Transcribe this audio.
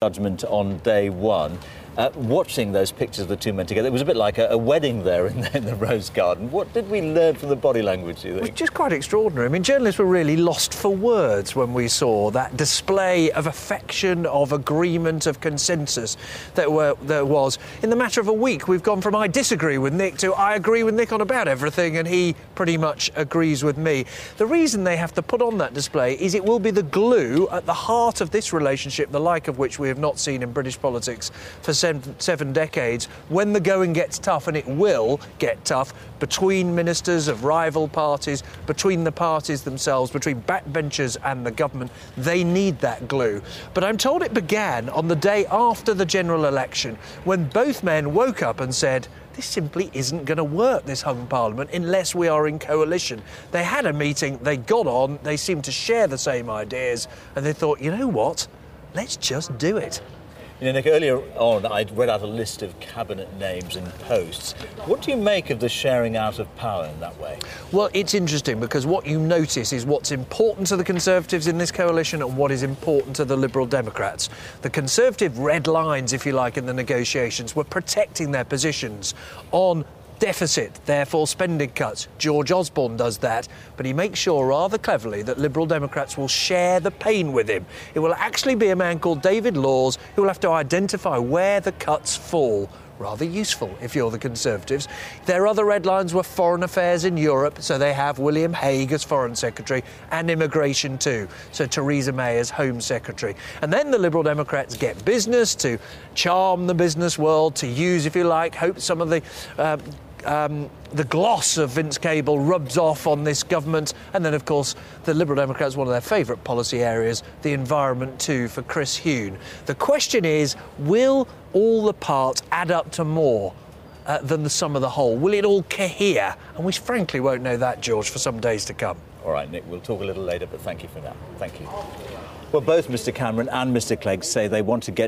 Judgment on day one. Watching those pictures of the two men together, it was a bit like a wedding there in the Rose Garden. What did we learn from the body language, do you think? It was just quite extraordinary. I mean, journalists were really lost for words when we saw that display of affection, of agreement, of consensus that was. In the matter of a week, we've gone from I disagree with Nick to I agree with Nick on about everything and he pretty much agrees with me. The reason they have to put on that display is it will be the glue at the heart of this relationship, the like of which we have not seen in British politics for 7 decades, when the going gets tough, and it will get tough, between ministers of rival parties, between the parties themselves, between backbenchers and the government. They need that glue. But I'm told it began on the day after the general election, when both men woke up and said, this simply isn't going to work, this hung parliament, unless we are in coalition. They had a meeting, they got on, they seemed to share the same ideas, and they thought, you know what, let's just do it. You know, Nick, earlier on I read out a list of cabinet names and posts. What do you make of the sharing out of power in that way? Well, it's interesting because what you notice is what's important to the Conservatives in this coalition and what is important to the Liberal Democrats. The Conservative red lines, if you like, in the negotiations were protecting their positions on deficit, therefore spending cuts. George Osborne does that, but he makes sure rather cleverly that Liberal Democrats will share the pain with him. It will actually be a man called David Laws who will have to identify where the cuts fall. Rather useful if you're the Conservatives. Their other red lines were foreign affairs in Europe, so they have William Hague as Foreign Secretary, and immigration too, so Theresa May as Home Secretary. And then the Liberal Democrats get business to charm the business world, to use, if you like, hope some of the gloss of Vince Cable rubs off on this government. And then, of course, the Liberal Democrats, one of their favourite policy areas, the environment too, for Chris Huhne. The question is, will all the parts add up to more than the sum of the whole? Will it all cohere? And we frankly won't know that, George, for some days to come. All right, Nick, we'll talk a little later, but thank you for that. Thank you. Well, both Mr Cameron and Mr Clegg say they want to get